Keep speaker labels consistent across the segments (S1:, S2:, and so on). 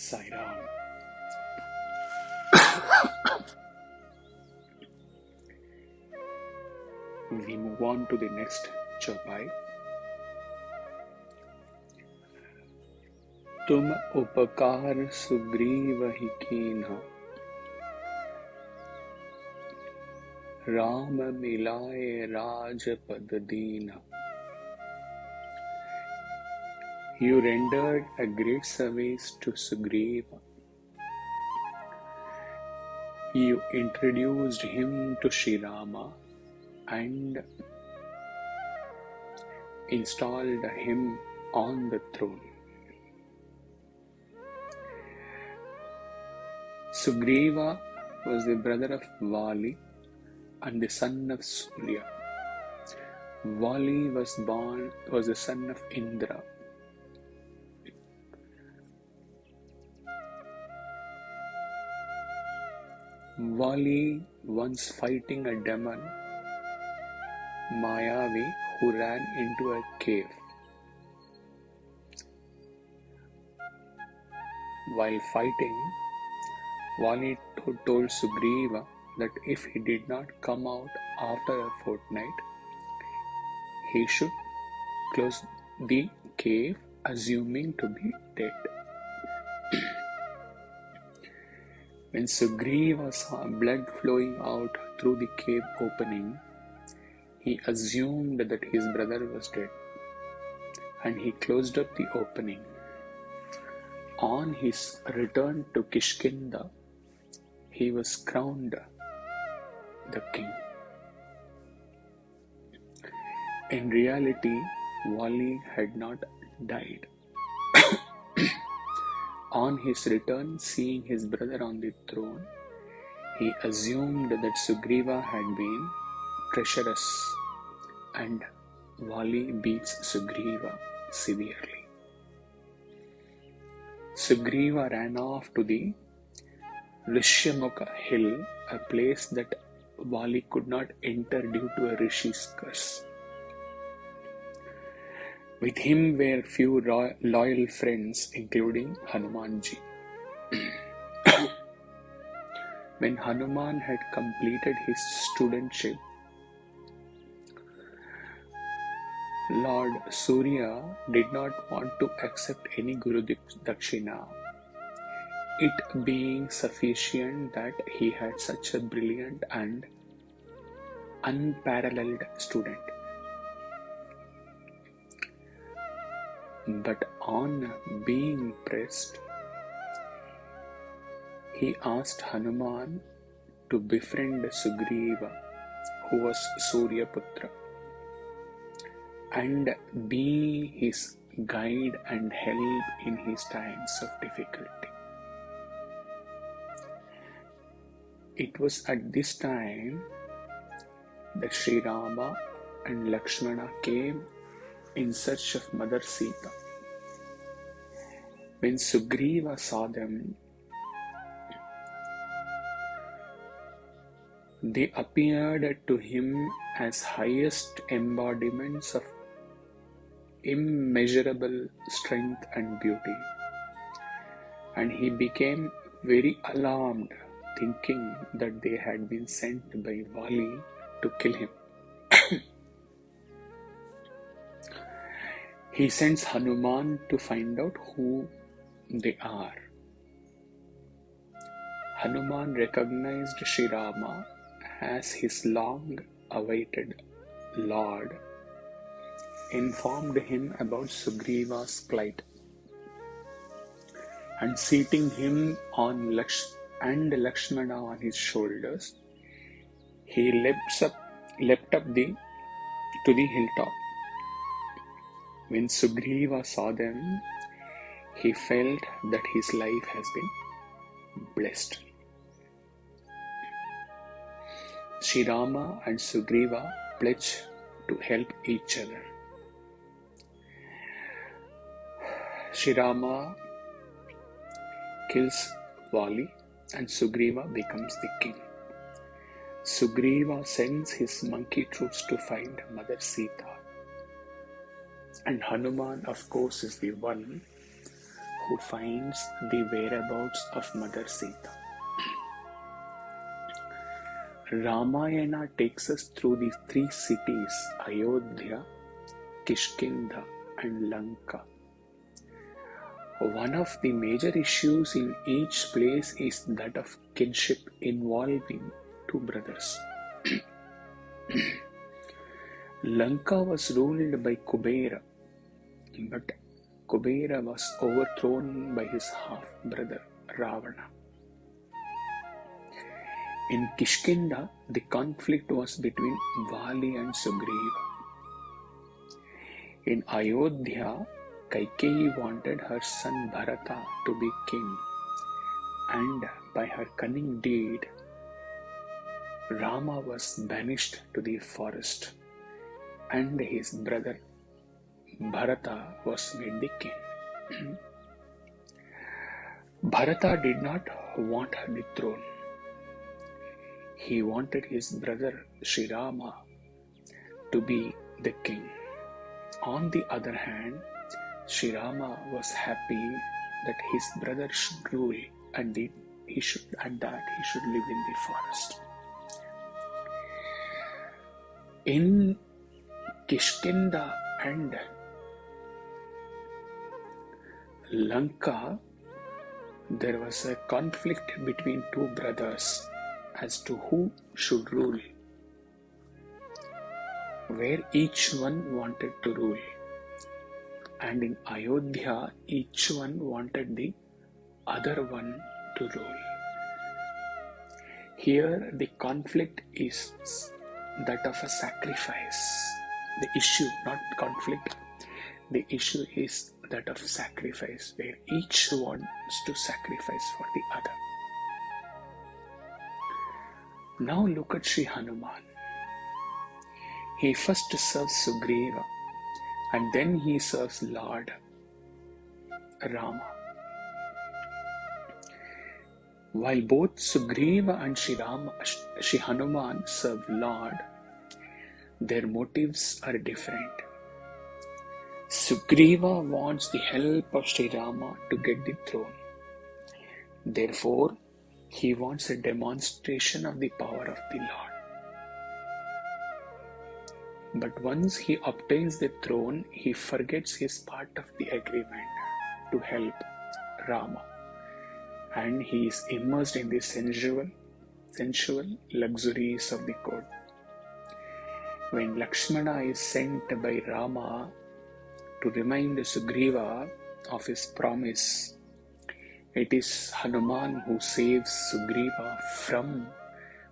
S1: Sai Ram. We move on to the next chaupai. तुम उपकार सुग्रीव ही कीन्हा, राम मिलाए राजपद दीन्हा. You rendered a great service to Sugriva. You introduced him to Sri Rama and installed him on the throne. Sugriva was the brother of Vali and the son of Surya. Vali was the son of Indra. Vali, once fighting a demon, Mayavi, who ran into a cave. While fighting, Vali told Sugriva that if he did not come out after a fortnight, he should close the cave, assuming to be dead. When Sugriva saw blood flowing out through the cave opening, he assumed that his brother was dead, and he closed up the opening. On his return to Kishkinda, he was crowned the king. In reality, Vali had not died. On his return, seeing his brother on the throne, he assumed that Sugriva had been treacherous, and Vali beats Sugriva severely. Sugriva ran off to the Rishyamukha hill, a place that Vali could not enter due to a Rishi's curse. With him were few loyal friends, including Hanumanji. When Hanuman had completed his studentship, Lord Surya did not want to accept any Guru Dakshina, it being sufficient that he had such a brilliant and unparalleled student. But on being pressed, he asked Hanuman to befriend Sugriva, who was Suryaputra, and be his guide and help in his times of difficulty. It was at this time that Sri Rama and Lakshmana came in search of Mother Sita. When Sugriva saw them, they appeared to him as highest embodiments of immeasurable strength and beauty, and he became very alarmed, thinking that they had been sent by Vali to kill him. He sends Hanuman to find out who they are. Hanuman recognized Sri Rama as his long-awaited Lord, informed him about Sugriva's plight, and seating him on Lakshmana on his shoulders, he leapt up to the hilltop. When Sugriva saw them, he felt that his life has been blessed. Sri Rama and Sugriva pledge to help each other. Sri Rama kills Vali and Sugriva becomes the king. Sugriva sends his monkey troops to find Mother Sita. And Hanuman, of course, is the one who finds the whereabouts of Mother Sita. Ramayana takes us through these three cities, Ayodhya, Kishkinda and Lanka. One of the major issues in each place is that of kinship involving two brothers. Lanka was ruled by Kubera, but Kubera was overthrown by his half-brother Ravana. In Kishkinda, the conflict was between Vali and Sugriva. In Ayodhya, Kaikeyi wanted her son Bharata to be king, and by her cunning deed, Rama was banished to the forest, and his brother Bharata was made the king. Bharata did not want the throne. He wanted his brother Sri Rama to be the king. On the other hand, Sri Rama was happy that his brother should rule and that he should live in the forest. In Kishkinda and Lanka, there was a conflict between two brothers as to who should rule, where each one wanted to rule. And in Ayodhya, each one wanted the other one to rule. Here, the conflict is that of a sacrifice. The issue, not conflict, the issue is that of sacrifice, where each wants to sacrifice for the other. Now look at Sri Hanuman. He first serves Sugriva and then he serves Lord Rama. While both Sugriva and Sri Hanuman serve Lord, their motives are different. Sugriva wants the help of Sri Rama to get the throne. Therefore, he wants a demonstration of the power of the Lord. But once he obtains the throne, he forgets his part of the agreement to help Rama, and he is immersed in the sensual luxuries of the court. When Lakshmana is sent by Rama to remind Sugriva of his promise, it is Hanuman who saves Sugriva from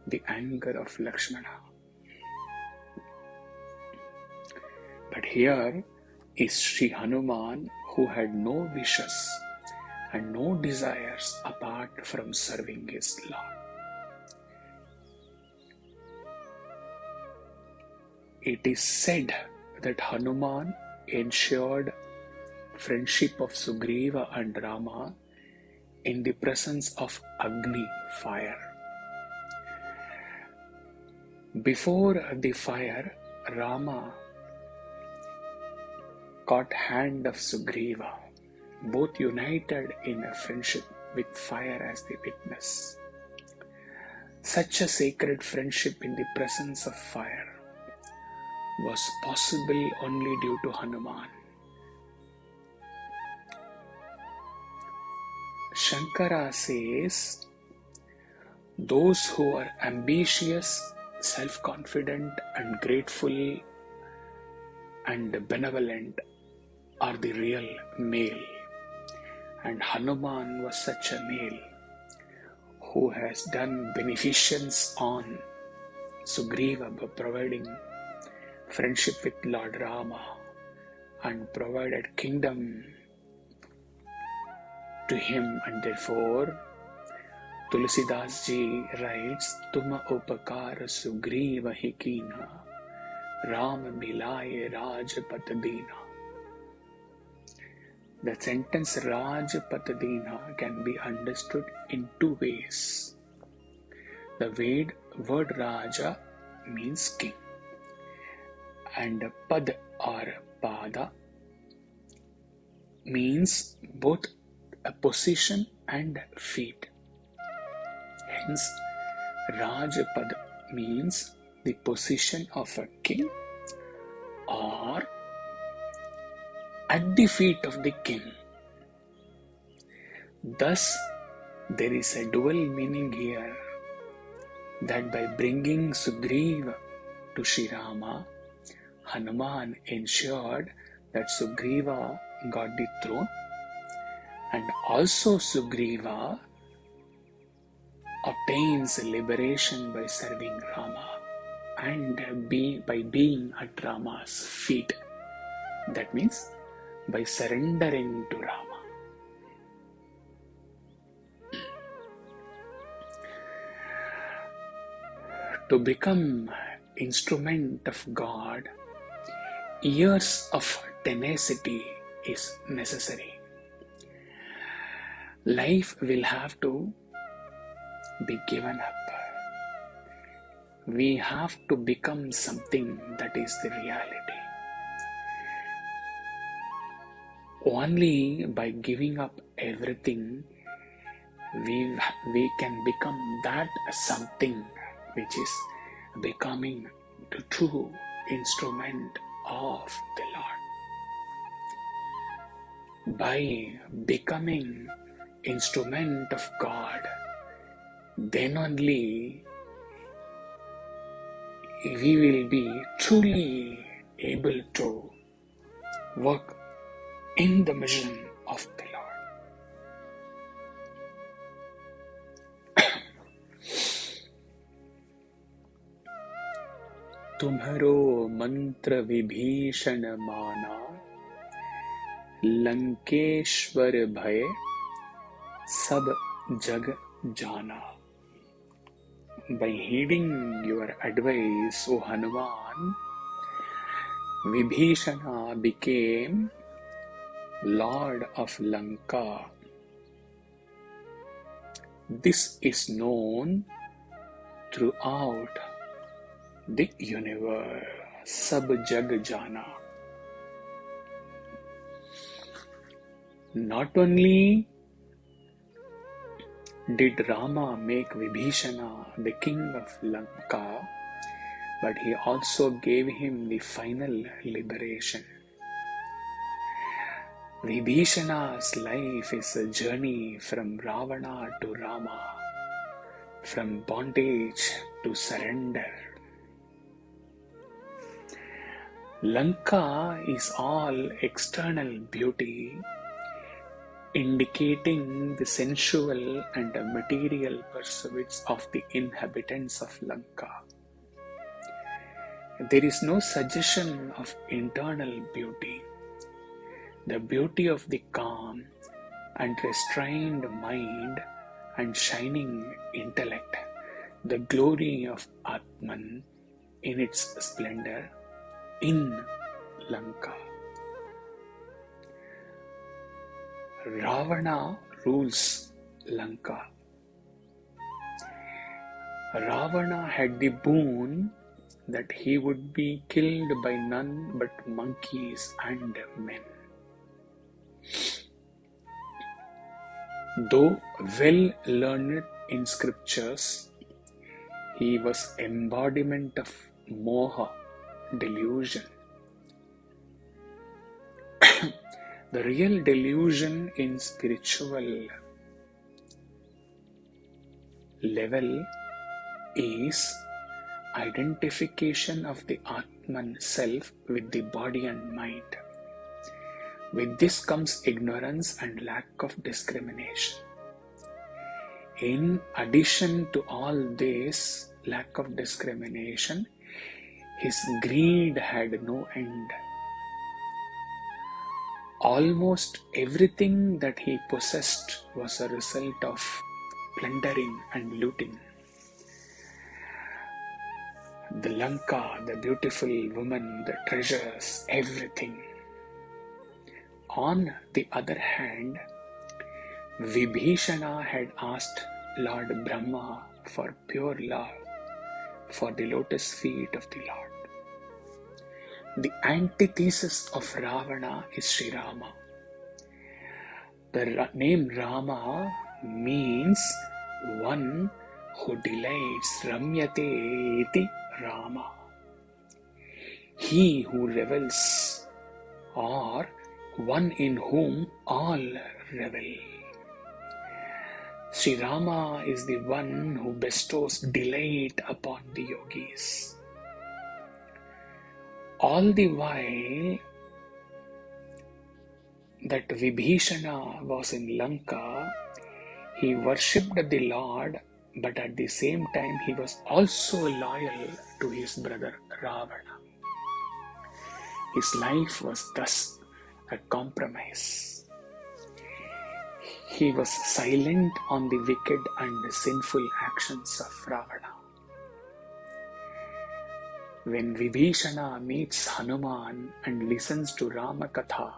S1: the anger of Lakshmana. But here is Sri Hanuman who had no wishes and no desires apart from serving his Lord. It is said that Hanuman ensured friendship of Sugriva and Rama in the presence of Agni, fire. Before the fire, Rama caught hand of Sugriva, both united in a friendship with fire as the witness. Such a sacred friendship in the presence of fire was possible only due to Hanuman. Shankara says, those who are ambitious, self-confident and grateful and benevolent are the real male. And Hanuman was such a male who has done beneficence on Sugriva by providing friendship with Lord Rama and provided kingdom to him, and therefore Tulsidas ji writes, Tuma upakar Sugriva hi kina, Ram milaye Rajpat Dina. The sentence Rajpat Dina can be understood in two ways. The word Raja means king, and Pad or Pada means both a position and feet. Hence, Rajapad means the position of a king or at the feet of the king. Thus, there is a dual meaning here, that by bringing Sugriva to Sri Rama, Hanuman ensured that Sugriva got the throne, and also Sugriva obtains liberation by serving Rama and by being at Rama's feet. That means by surrendering to Rama. To become instrument of God, years of tenacity is necessary. Life will have to be given up. We have to become something that is the reality. Only by giving up everything, we can become that something which is becoming the true instrument of the Lord. By becoming instrument of God, then only we will be truly able to work in the mission of the Lord. तुम्हारो मंत्र विभीषण माना, लंकेश्वर भय सब जग जाना. By heeding your advice, O Hanuman, Vibhishana became Lord of Lanka. This is known throughout the universe. Sab jag jana. Not only did Rama make Vibhishana the king of Lanka, but he also gave him the final liberation. Vibhishana's life is a journey from Ravana to Rama, from bondage to surrender. Lanka is all external beauty, indicating the sensual and material pursuits of the inhabitants of Lanka. There is no suggestion of internal beauty. The beauty of the calm and restrained mind and shining intellect, the glory of Atman in its splendor in Lanka. Ravana rules Lanka. Ravana had the boon that he would be killed by none but monkeys and men. Though well learned in scriptures, he was embodiment of moha, delusion. The real delusion in spiritual level is identification of the Atman self with the body and mind. With this comes ignorance and lack of discrimination. In addition to all this lack of discrimination, his greed had no end. Almost everything that he possessed was a result of plundering and looting. The Lanka, the beautiful woman, the treasures, everything. On the other hand, Vibhishana had asked Lord Brahma for pure love for the lotus feet of the Lord. The antithesis of Ravana is Sri Rama. The name Rama means one who delights. Ramyate iti Rama. He who revels, or one in whom all revel. Sri Rama is the one who bestows delight upon the yogis. All the while that Vibhishana was in Lanka, he worshipped the Lord, but at the same time he was also loyal to his brother Ravana. His life was thus a compromise. He was silent on the wicked and sinful actions of Ravana. When Vibhishana meets Hanuman and listens to Ramakatha,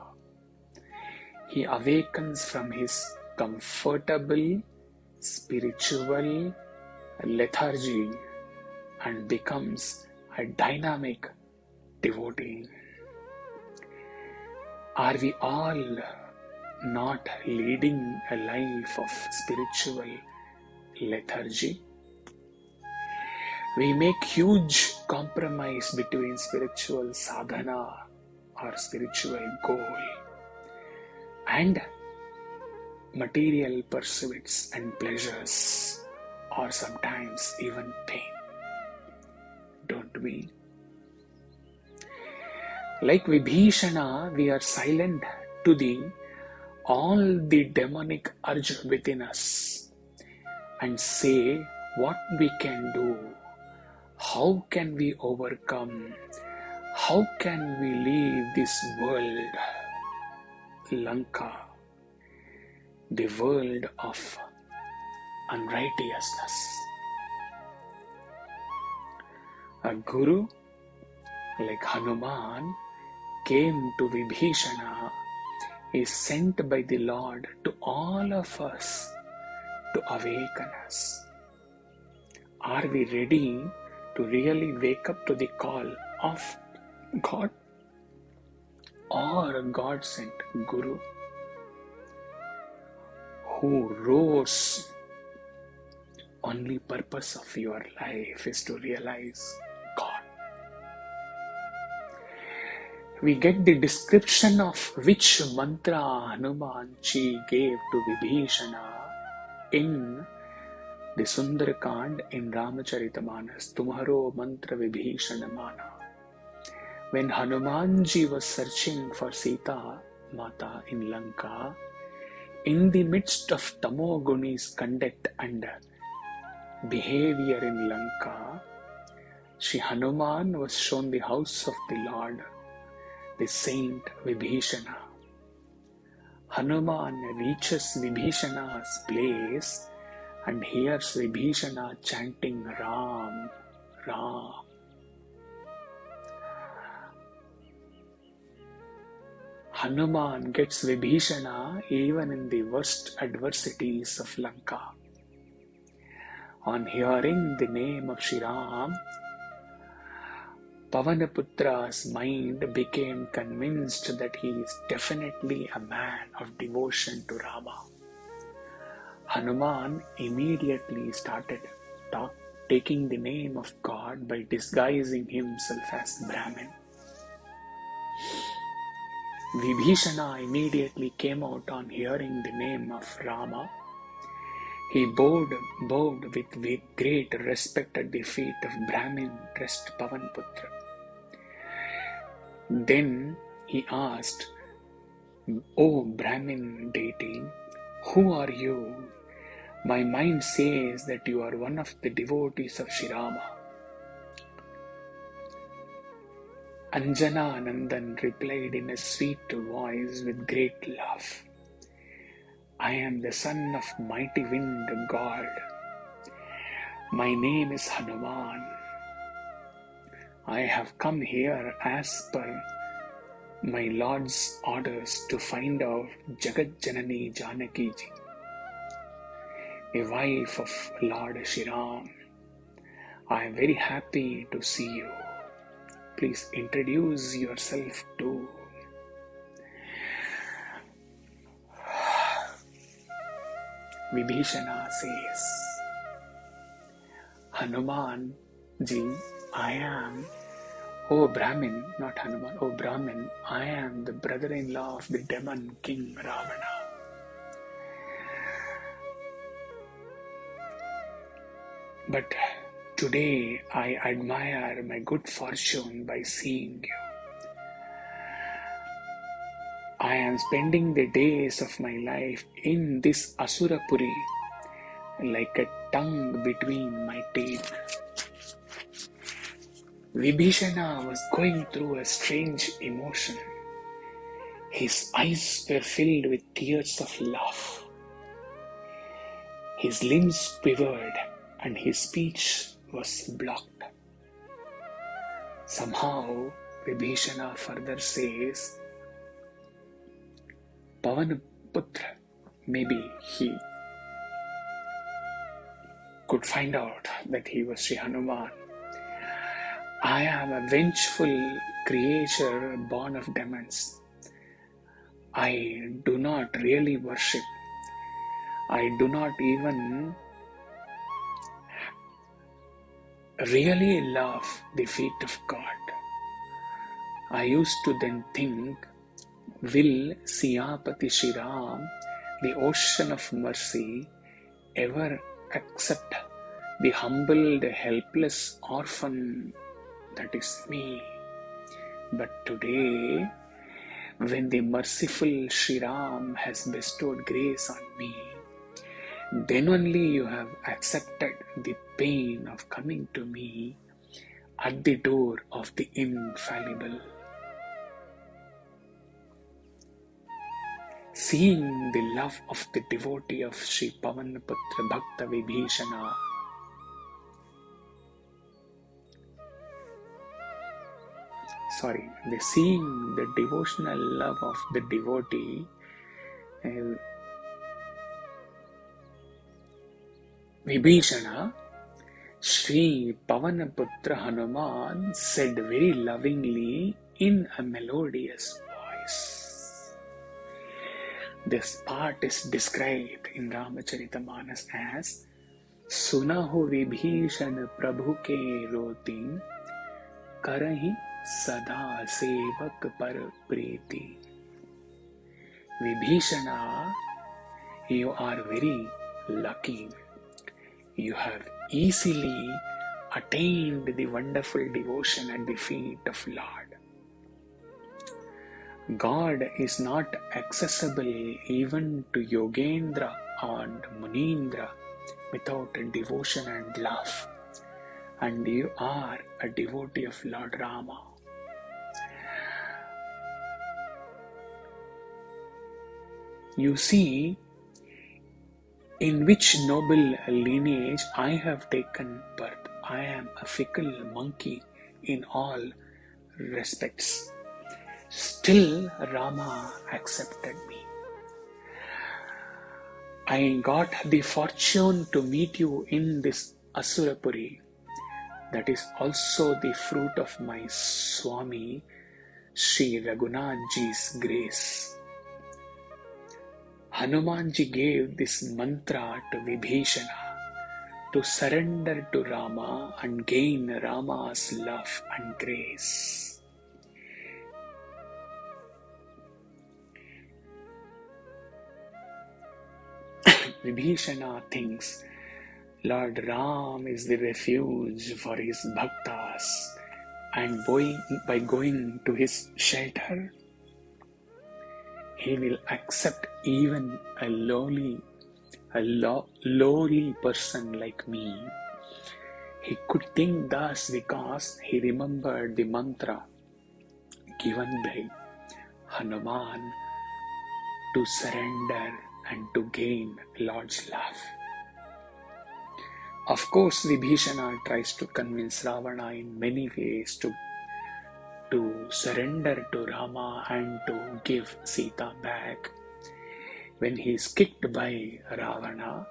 S1: he awakens from his comfortable spiritual lethargy and becomes a dynamic devotee. Are we all not leading a life of spiritual lethargy? We make huge compromise between spiritual sadhana or spiritual goal and material pursuits and pleasures, or sometimes even pain. Don't we? Like Vibhishana, we are silent to all the demonic urge within us and say what we can do, how can we overcome, how can we leave this world, Lanka, the world of unrighteousness. A guru like Hanuman came to Vibhishana, is sent by the Lord to all of us to awaken us. Are we ready to really wake up to the call of God or a God-sent Guru who rose? Only purpose of your life is to realize God. We get the description of which mantra Hanuman Ji gave to Vibhishana in the Sundarakand in Ramacharita-manas, Tumharo mantra Vibhishana mana. When Hanuman Ji was searching for Sita Mata in Lanka, in the midst of Tamoguni's conduct and behavior in Lanka, Shri Hanuman was shown the house of the Lord, the saint Vibhishana. Hanuman reaches Vibhishana's place and hears Vibhishana chanting Ram, Ram. Hanuman gets Vibhishana even in the worst adversities of Lanka. On hearing the name of Shri Ram, Pavanaputra's mind became convinced that he is definitely a man of devotion to Rama. Hanuman immediately started taking the name of God by disguising himself as Brahmin. Vibhishana immediately came out on hearing the name of Rama. He bowed with great respect at the feet of Brahmin-dressed Pavanputra. Then he asked, "O Brahmin deity, who are you? My mind says that you are one of the devotees of Shri Rama." Anjana Nandan replied in a sweet voice with great love, "I am the son of mighty wind god. My name is Hanuman. I have come here as per my Lord's orders to find out Jagat Janani Janaki Ji, a wife of Lord Shri Ram. I am very happy to see you. Please introduce yourself too." Vibhishana says, Hanuman ji, I am, O Brahmin, not Hanuman, O Brahmin, I am the brother-in-law of the demon king Ravana. But today I admire my good fortune by seeing you. I am spending the days of my life in this Asurapuri like a tongue between my teeth. Vibhishana was going through a strange emotion. His eyes were filled with tears of love. His limbs quivered and his speech was blocked. Somehow, Vibhishana further says, Pavanaputra, maybe he could find out that he was Sri Hanuman. I am a vengeful creature born of demons. I do not really worship. I do not even really love the feet of God. I used to then think, will Siyapati Shri Ram, the ocean of mercy, ever accept the humbled, helpless orphan that is me? But today, when the merciful Shri Ram has bestowed grace on me, then only you have accepted the pain of coming to me at the door of the infallible. Seeing the love of the devotee of Sri Pavanaputra Bhakta Vibhishana, seeing the devotional love of the devotee, Vibhishana, Sri Pavanaputra Hanuman said very lovingly in a melodious voice. This part is described in Ramacharita-manas as Sunahu Vibhishana Prabhu ke roti Karahi Sada Sevak Par Priti. Vibhishana, you are very lucky. You have easily attained the wonderful devotion at the feet of Lord. God is not accessible even to Yogendra and Munindra without devotion and love. And you are a devotee of Lord Rama. You see in which noble lineage I have taken birth. I am a fickle monkey in all respects. Still, Rama accepted me. I got the fortune to meet you in this Asurapuri. That is also the fruit of my Swami, Sri Raghunathji's grace. Hanumanji gave this mantra to Vibhishana to surrender to Rama and gain Rama's love and grace. Vibhishana thinks Lord Ram is the refuge for his bhaktas, and by going to his shelter, he will accept even a lowly person like me. He could think thus because he remembered the mantra given by Hanuman to surrender and to gain Lord's love. Of course, Vibhishana tries to convince Ravana in many ways to surrender to Rama and to give Sita back. When he is kicked by Ravana,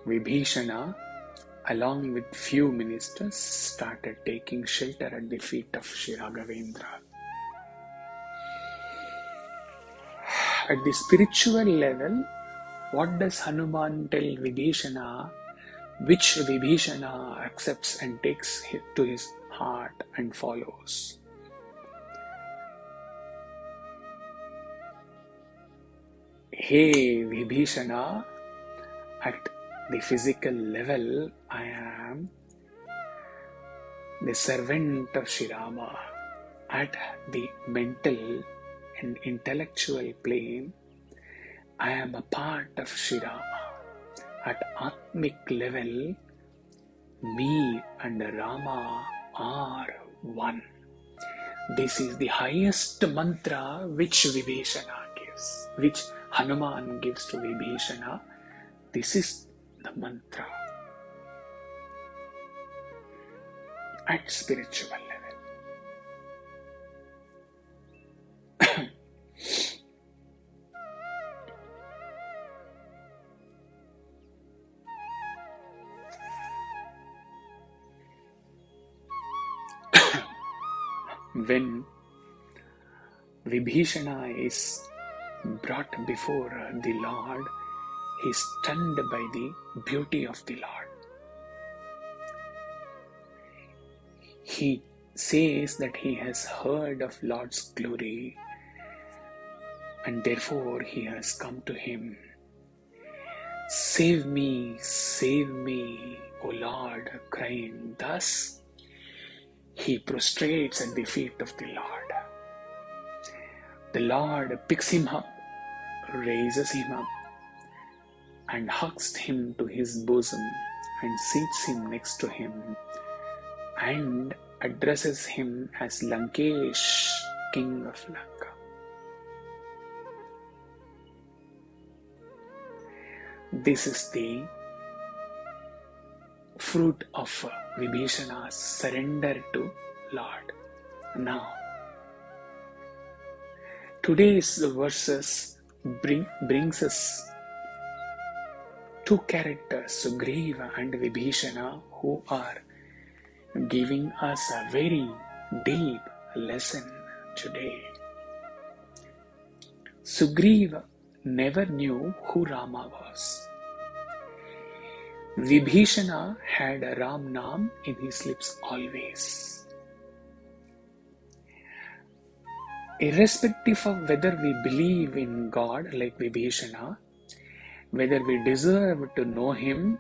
S1: Vibhishana along with few ministers, started taking shelter at the feet of Sri Raghavendra. At the spiritual level, what does Hanuman tell Vibhishana, which Vibhishana accepts and takes to his heart and follows? Hey Vibhishana, at the physical level, I am the servant of Sri Rama. At the mental and intellectual plane, I am a part of Sri Rama. At Atmic level, me and Rama are one. This is the highest mantra which Vibhishana gives, which Hanuman gives to Vibhishana. This is the mantra at spiritual level. When Vibhishana is brought before the Lord, he is stunned by the beauty of the Lord. He says that he has heard of Lord's glory and therefore he has come to him. Save me, O Lord, crying thus. He prostrates at the feet of the Lord. The Lord picks him up, raises him up, and hugs him to his bosom and seats him next to him and addresses him as Lankesh, king of Lanka. This is the fruit of Vibhishana's surrender to Lord. Now, today's verses brings us two characters, Sugriva and Vibhishana, who are giving us a very deep lesson today. Sugriva never knew who Rama was. Vibhishana had a Ram Naam in his lips always. Irrespective of whether we believe in God like Vibhishana, whether we deserve to know Him,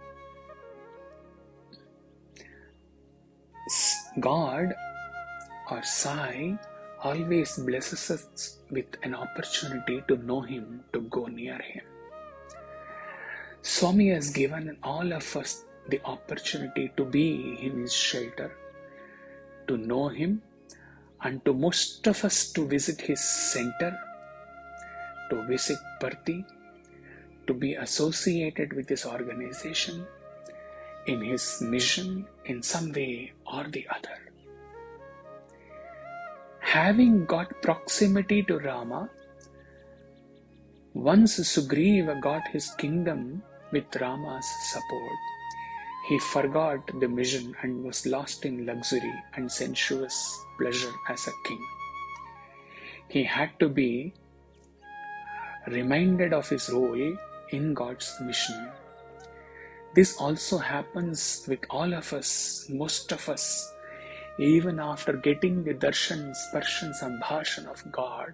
S1: God or Sai always blesses us with an opportunity to know Him, to go near Him. Swami has given all of us the opportunity to be in His shelter, to know Him, and to most of us to visit His center, to visit Parthi, to be associated with His organization, in His mission in some way or the other. Having got proximity to Rama, once Sugriva got his kingdom with Rama's support, he forgot the mission and was lost in luxury and sensuous pleasure as a king. He had to be reminded of his role in God's mission. This also happens with all of us, most of us, even after getting the darshan, sparshan, sambhashan of God.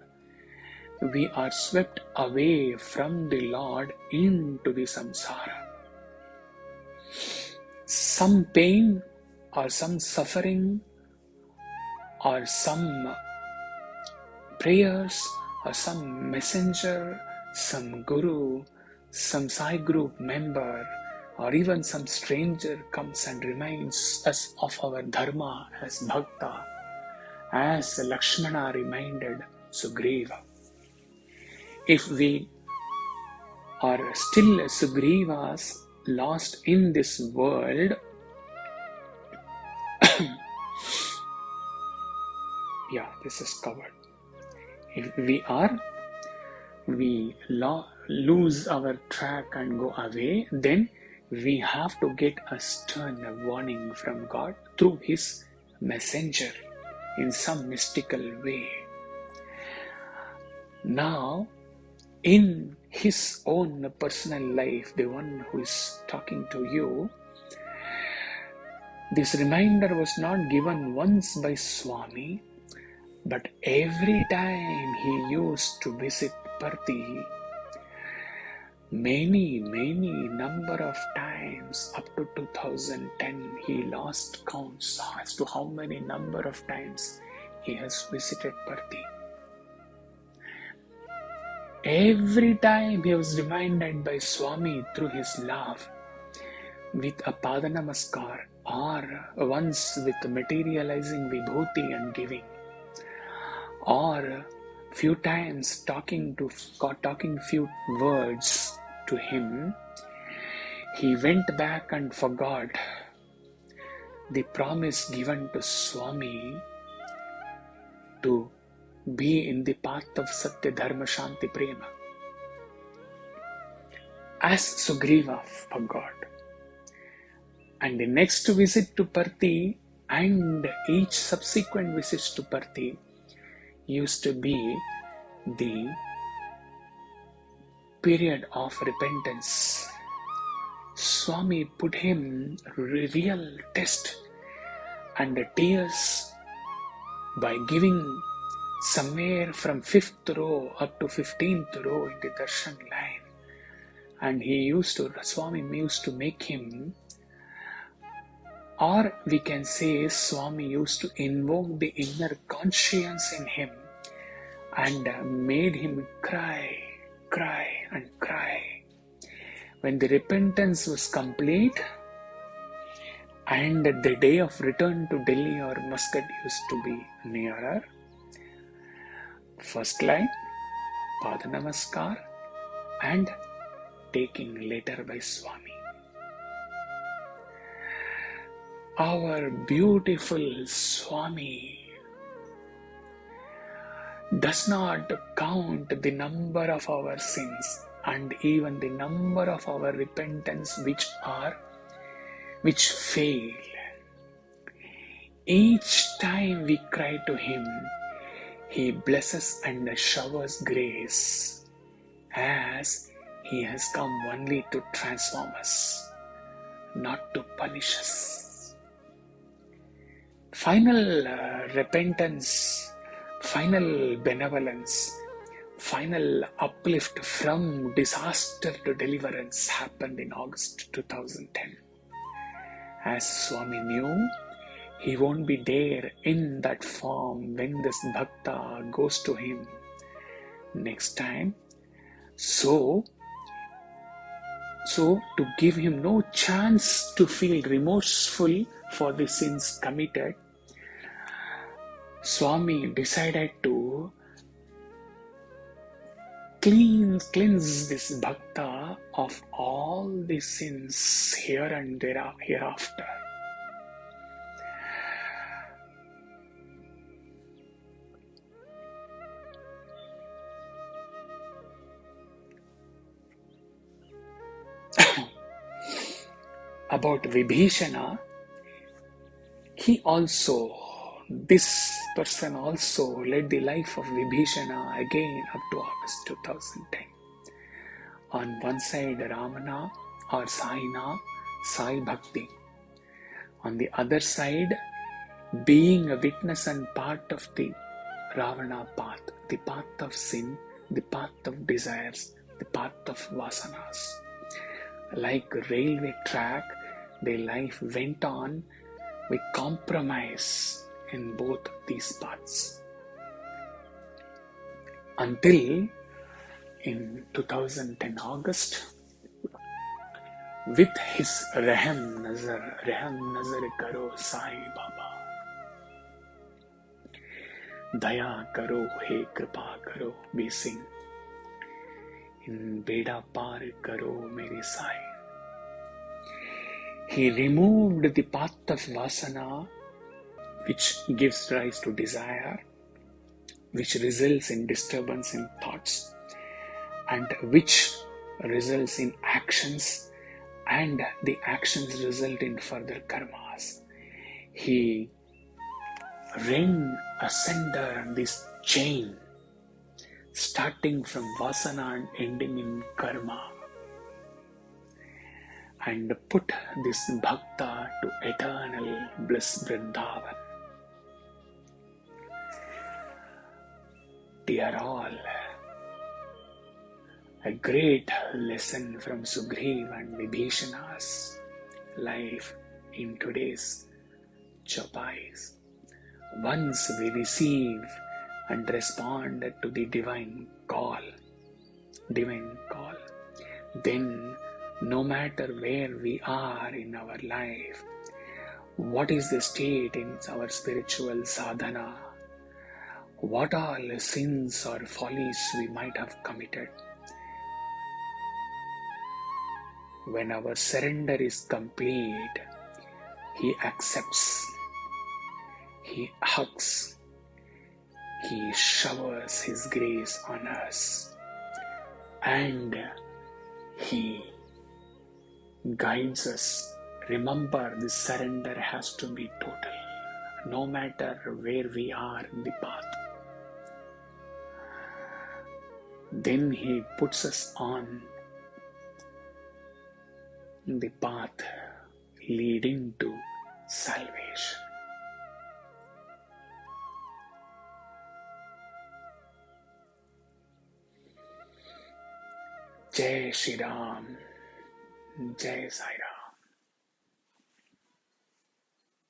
S1: We are swept away from the Lord into the samsara. Some pain or some suffering or some prayers or some messenger, some guru, some Sai group member or even some stranger comes and reminds us of our dharma as bhakta, as Lakshmana reminded Sugriva. If we are still Sugrivas lost in this world, yeah, this is covered. If we lose our track and go away, then we have to get a stern warning from God through His messenger in some mystical way. Now, in his own personal life, the one who is talking to you, this reminder was not given once by Swami, but every time he used to visit Parthi, many number of times, up to 2010, he lost counts as to how many number of times he has visited Parthi. Every time he was reminded by Swami through his love with a Pada Namaskar, or once with materializing Vibhuti and giving, or few times talking few words to him, he went back and forgot the promise given to Swami to be in the path of Satya, Dharma, Shanti, Prema. As Sugriva forgot. And the next visit to Parthi and each subsequent visits to Parthi used to be the period of repentance. Swami put him real test and tears by giving somewhere from 5th row up to 15th row in the darshan line. And Swami used to make him, or we can say Swami used to invoke the inner conscience in him and made him cry. When the repentance was complete and the day of return to Delhi or Muscat used to be nearer, first line, Pada Namaskar, and taking letter by Swami. Our beautiful Swami does not count the number of our sins and even the number of our repentance which fail. Each time we cry to him, he blesses and showers grace, as he has come only to transform us, not to punish us. Final repentance, final benevolence, final uplift from disaster to deliverance happened in August 2010. As Swami knew, he won't be there in that form when this bhakta goes to him next time. So to give him no chance to feel remorseful for the sins committed, Swami decided to cleanse this bhakta of all the sins here and hereafter. About Vibhishana, this person also led the life of Vibhishana again up to August 2010. On one side, Ramana or Saina, Sai Bhakti. On the other side, being a witness and part of the Ravana path, the path of sin, the path of desires, the path of vasanas. Like a railway track, their life went on with compromise in both these paths. Until in 2010 August, with his Raham Nazar Karo Sai Baba. Daya Karo, He Kripa Karo, we sing. In Beda Par Karo Mere Sai. He removed the path of vasana, which gives rise to desire, which results in disturbance in thoughts, and which results in actions and the actions result in further karmas. He rend asunder this chain, starting from vasana and ending in karma, and put this bhakta to eternal bliss Vrindavan. Dear all, a great lesson from Sugriva and Vibhishana's life in today's chopais. Once we receive and respond to the divine call, then no matter where we are in our life, what is the state in our spiritual sadhana, what all sins or follies we might have committed, when our surrender is complete, He accepts, He hugs, He showers His grace on us, and He guides us. Remember, this surrender has to be total, no matter where we are in the path. Then He puts us on the path leading to salvation. Jai Shri Ram, Jai Sai Ram.